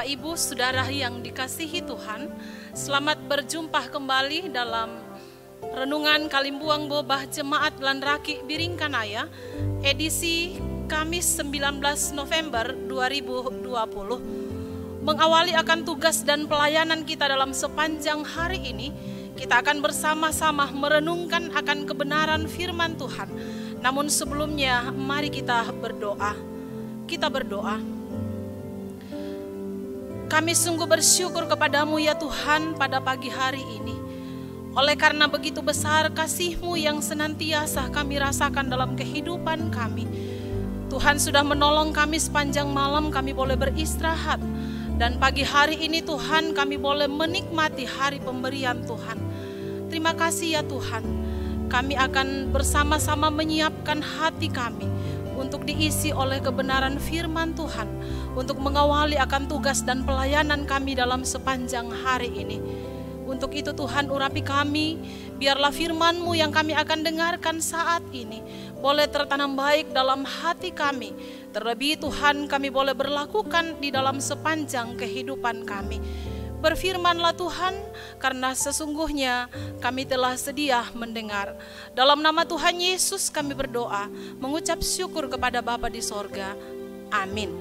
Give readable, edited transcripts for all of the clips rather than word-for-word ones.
Bapak, Ibu, Saudara yang dikasihi Tuhan, selamat berjumpa kembali dalam Renungan Kalimbuang Bobah Jemaat Lanraki Biringkanaya, edisi Kamis 19 November 2020. Mengawali akan tugas dan pelayanan kita dalam sepanjang hari ini, kita akan bersama-sama merenungkan akan kebenaran firman Tuhan. Namun sebelumnya, mari kita berdoa. Kita berdoa. Kami sungguh bersyukur kepadamu ya Tuhan pada pagi hari ini. Oleh karena begitu besar kasih-Mu yang senantiasa kami rasakan dalam kehidupan kami. Tuhan sudah menolong kami sepanjang malam, kami boleh beristirahat. Dan pagi hari ini Tuhan kami boleh menikmati hari pemberian Tuhan. Terima kasih ya Tuhan. Kami akan bersama-sama menyiapkan hati kami untuk diisi oleh kebenaran firman Tuhan, untuk mengawali akan tugas dan pelayanan kami dalam sepanjang hari ini. Untuk itu Tuhan urapi kami, biarlah firman-Mu yang kami akan dengarkan saat ini boleh tertanam baik dalam hati kami. Terlebih Tuhan kami boleh berlakukan di dalam sepanjang kehidupan kami. Berfirmanlah Tuhan, karena sesungguhnya kami telah sedia mendengar. Dalam nama Tuhan Yesus kami berdoa, mengucap syukur kepada Bapa di sorga. Amin.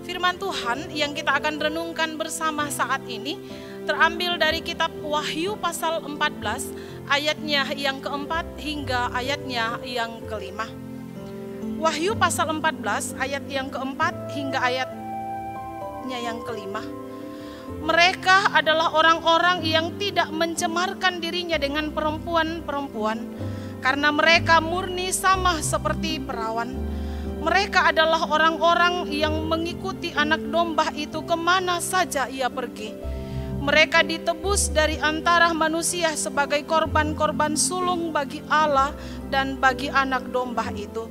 Firman Tuhan yang kita akan renungkan bersama saat ini terambil dari kitab Wahyu pasal 14, ayatnya yang keempat hingga ayatnya yang kelima. Wahyu pasal 14, ayat yang keempat hingga ayatnya yang kelima. Mereka adalah orang-orang yang tidak mencemarkan dirinya dengan perempuan-perempuan, karena mereka murni sama seperti perawan. Mereka adalah orang-orang yang mengikuti anak domba itu kemana saja ia pergi. Mereka ditebus dari antara manusia sebagai korban-korban sulung bagi Allah dan bagi anak domba itu.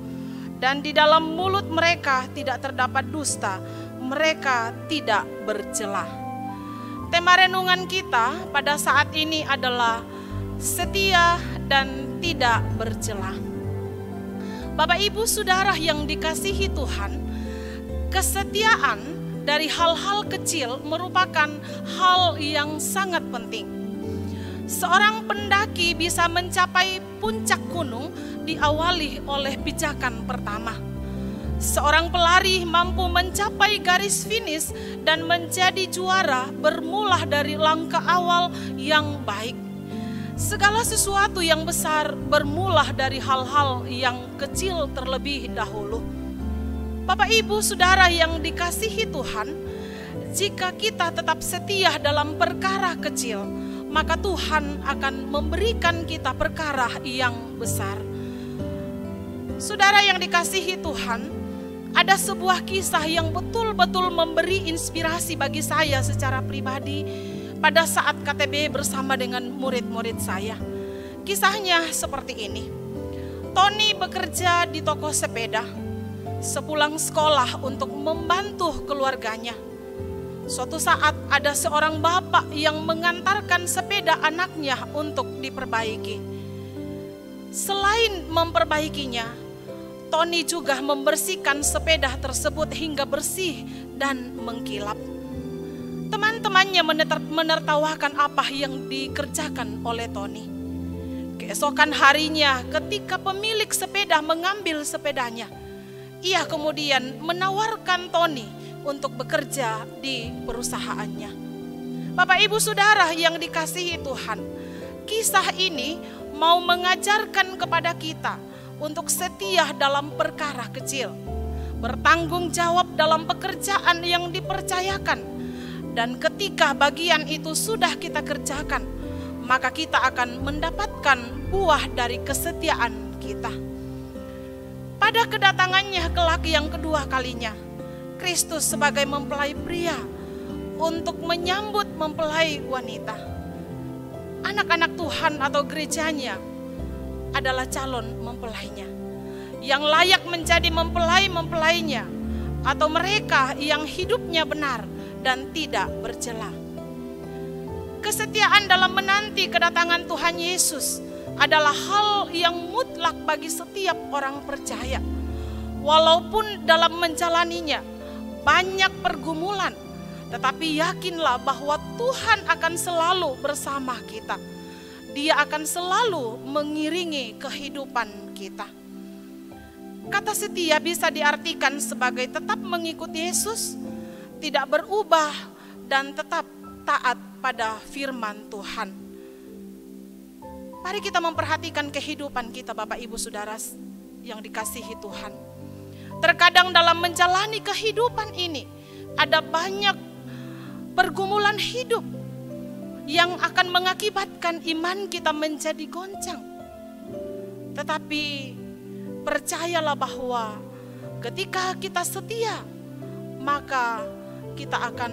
Dan di dalam mulut mereka tidak terdapat dusta, mereka tidak bercela. Tema renungan kita pada saat ini adalah setia dan tidak bercela. Bapak, Ibu, Saudara yang dikasihi Tuhan, kesetiaan dari hal-hal kecil merupakan hal yang sangat penting. Seorang pendaki bisa mencapai puncak gunung diawali oleh pijakan pertama. Seorang pelari mampu mencapai garis finish dan menjadi juara bermula dari langkah awal yang baik. Segala sesuatu yang besar bermula dari hal-hal yang kecil terlebih dahulu. Bapak, Ibu, Saudara yang dikasihi Tuhan, jika kita tetap setia dalam perkara kecil, maka Tuhan akan memberikan kita perkara yang besar. Saudara yang dikasihi Tuhan, ada sebuah kisah yang betul-betul memberi inspirasi bagi saya secara pribadi pada saat KTB bersama dengan murid-murid saya. Kisahnya seperti ini. Tony bekerja di toko sepeda, sepulang sekolah untuk membantu keluarganya. Suatu saat ada seorang bapak yang mengantarkan sepeda anaknya untuk diperbaiki. Selain memperbaikinya, Tony juga membersihkan sepeda tersebut hingga bersih dan mengkilap. Teman-temannya menertawakan apa yang dikerjakan oleh Tony. Keesokan harinya ketika pemilik sepeda mengambil sepedanya, ia kemudian menawarkan Tony untuk bekerja di perusahaannya. Bapak, Ibu, Saudara yang dikasihi Tuhan, kisah ini mau mengajarkan kepada kita untuk setia dalam perkara kecil, bertanggung jawab dalam pekerjaan yang dipercayakan, dan ketika bagian itu sudah kita kerjakan, maka kita akan mendapatkan buah dari kesetiaan kita. Pada kedatangannya kelak yang kedua kalinya, Kristus sebagai mempelai pria untuk menyambut mempelai wanita. Anak-anak Tuhan atau gerejanya adalah calon mempelainya, yang layak menjadi mempelai-mempelainya, atau mereka yang hidupnya benar dan tidak bercela. Kesetiaan dalam menanti kedatangan Tuhan Yesus adalah hal yang mutlak bagi setiap orang percaya. Walaupun dalam menjalaninya banyak pergumulan, Tetapi yakinlah bahwa Tuhan akan selalu bersama kita. Dia akan selalu mengiringi kehidupan kita. Kata setia bisa diartikan sebagai tetap mengikuti Yesus, tidak berubah, dan tetap taat pada firman Tuhan. Mari kita memperhatikan kehidupan kita, Bapak Ibu Saudara yang dikasihi Tuhan. Terkadang dalam menjalani kehidupan ini ada banyak pergumulan hidup yang akan mengakibatkan iman kita menjadi goncang. Tetapi percayalah bahwa ketika kita setia, maka kita akan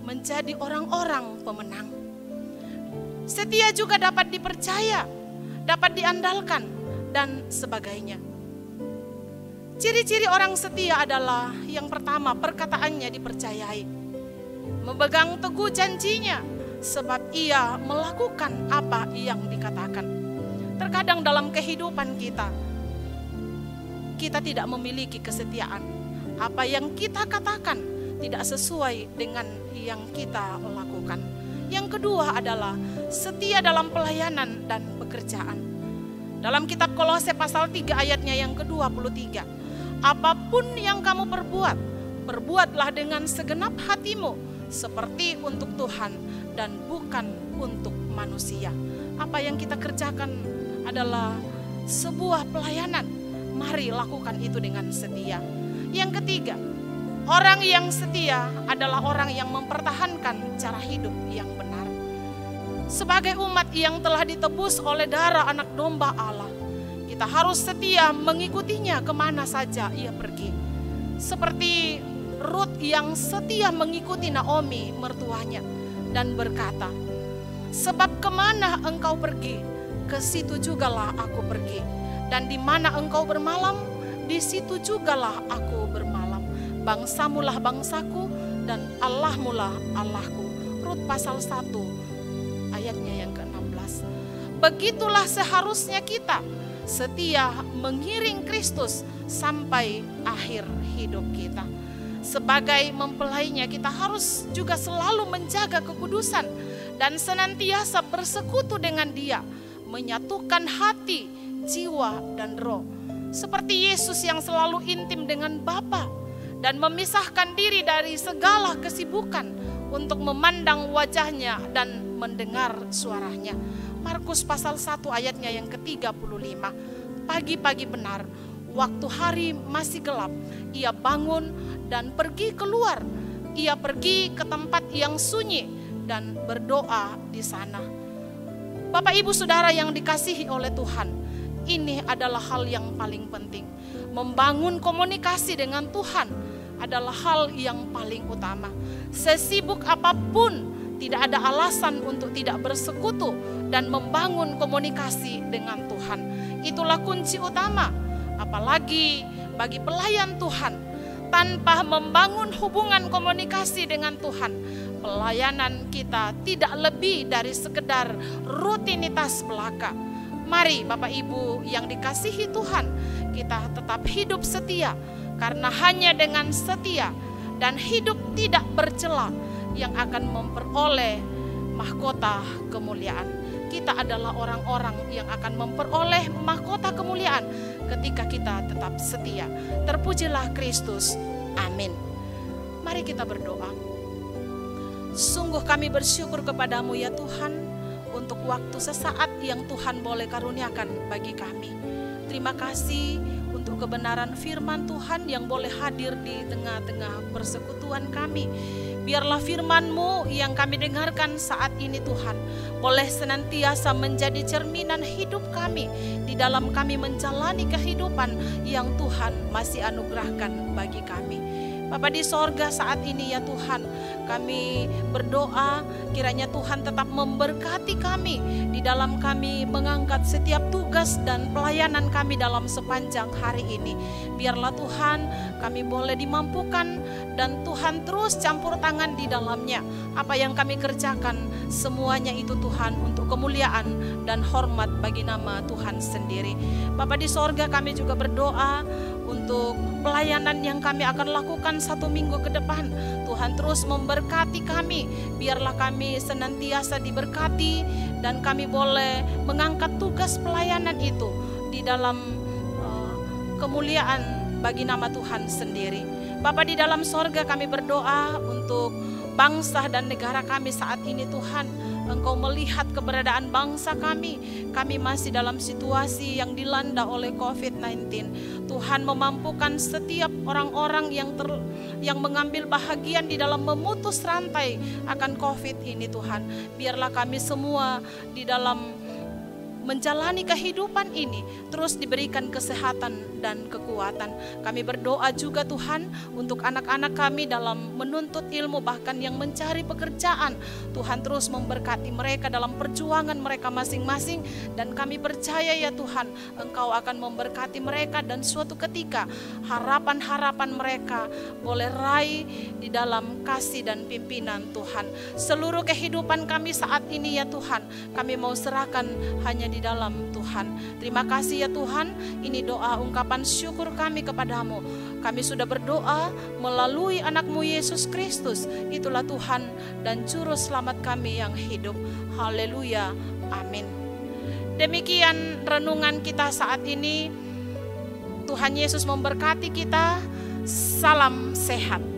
menjadi orang-orang pemenang. Setia juga dapat dipercaya, dapat diandalkan, dan sebagainya. Ciri-ciri orang setia adalah yang pertama, perkataannya dipercayai, memegang teguh janjinya, sebab ia melakukan apa yang dikatakan. Terkadang dalam kehidupan kita tidak memiliki kesetiaan. Apa yang kita katakan tidak sesuai dengan yang kita lakukan. Yang kedua adalah setia dalam pelayanan dan pekerjaan. Dalam kitab Kolose pasal 3 ayatnya yang ke-23. Apapun yang kamu perbuat, perbuatlah dengan segenap hatimu, seperti untuk Tuhan dan bukan untuk manusia. Apa yang kita kerjakan adalah sebuah pelayanan. Mari lakukan itu dengan setia. Yang ketiga, orang yang setia adalah orang yang mempertahankan cara hidup yang benar. Sebagai umat yang telah ditebus oleh darah anak domba Allah, kita harus setia mengikutinya kemana saja ia pergi. Seperti Rut yang setia mengikuti Naomi mertuanya dan berkata, sebab kemana engkau pergi, ke situ jugalah aku pergi. Dan di mana engkau bermalam, di situ jugalah aku bermalam. Bangsamulah bangsaku dan Allahmulah Allahku. Rut pasal 1 ayatnya yang ke-16. Begitulah seharusnya kita setia mengiring Kristus sampai akhir hidup kita. Sebagai mempelainya kita harus juga selalu menjaga kekudusan dan senantiasa bersekutu dengan Dia, menyatukan hati, jiwa, dan roh. Seperti Yesus yang selalu intim dengan Bapa dan memisahkan diri dari segala kesibukan untuk memandang wajahnya dan mendengar suaranya. Markus pasal 1 ayatnya yang ke-35. Pagi-pagi benar, waktu hari masih gelap, ia bangun dan pergi keluar. Ia pergi ke tempat yang sunyi dan berdoa di sana. Bapak Ibu Saudara yang dikasihi oleh Tuhan, ini adalah hal yang paling penting. Membangun komunikasi dengan Tuhan adalah hal yang paling utama. Sesibuk apapun, tidak ada alasan untuk tidak bersekutu dan membangun komunikasi dengan Tuhan. Itulah kunci utama, apalagi bagi pelayan Tuhan. Tanpa membangun hubungan komunikasi dengan Tuhan, pelayanan kita tidak lebih dari sekedar rutinitas belaka. Mari Bapak Ibu yang dikasihi Tuhan, kita tetap hidup setia, karena hanya dengan setia dan hidup tidak bercela yang akan memperoleh mahkota kemuliaan. Kita adalah orang-orang yang akan memperoleh mahkota kemuliaan ketika kita tetap setia. Terpujilah Kristus. Amin. Mari kita berdoa. Sungguh kami bersyukur kepadamu ya Tuhan, untuk waktu sesaat yang Tuhan boleh karuniakan bagi kami. Terima kasih untuk kebenaran firman Tuhan yang boleh hadir di tengah-tengah persekutuan kami. Biarlah firman-Mu yang kami dengarkan saat ini Tuhan, boleh senantiasa menjadi cerminan hidup kami di dalam kami menjalani kehidupan yang Tuhan masih anugerahkan bagi kami. Bapa di sorga, saat ini ya Tuhan, kami berdoa kiranya Tuhan tetap memberkati kami di dalam kami mengangkat setiap tugas dan pelayanan kami dalam sepanjang hari ini. Biarlah Tuhan kami boleh dimampukan dan Tuhan terus campur tangan di dalamnya. Apa yang kami kerjakan semuanya itu Tuhan untuk kemuliaan dan hormat bagi nama Tuhan sendiri. Bapa di sorga, kami juga berdoa untuk pelayanan yang kami akan lakukan 1 minggu ke depan. Tuhan terus memberkati kami, biarlah kami senantiasa diberkati dan kami boleh mengangkat tugas pelayanan itu di dalam kemuliaan bagi nama Tuhan sendiri. Bapa di dalam sorga, kami berdoa untuk bangsa dan negara kami saat ini Tuhan. Engkau melihat keberadaan bangsa kami. Kami masih dalam situasi yang dilanda oleh COVID-19. Tuhan memampukan setiap orang-orang yang mengambil bahagian di dalam memutus rantai akan COVID ini Tuhan. Biarlah kami semua di dalam menjalani kehidupan ini terus diberikan kesehatan dan kekuatan. Kami berdoa juga Tuhan untuk anak-anak kami dalam menuntut ilmu, bahkan yang mencari pekerjaan. Tuhan terus memberkati mereka dalam perjuangan mereka masing-masing, dan kami percaya ya Tuhan, Engkau akan memberkati mereka dan suatu ketika harapan-harapan mereka boleh raih di dalam kasih dan pimpinan Tuhan. Seluruh kehidupan kami saat ini ya Tuhan, kami mau serahkan hanya di dalam Tuhan. Terima kasih ya Tuhan, ini doa ungkapan syukur kami kepadamu. Kami sudah berdoa melalui anak-Mu Yesus Kristus. Itulah Tuhan dan Juru Selamat kami yang hidup. Haleluya, amin. Demikian renungan kita saat ini. Tuhan Yesus memberkati kita. Salam sehat.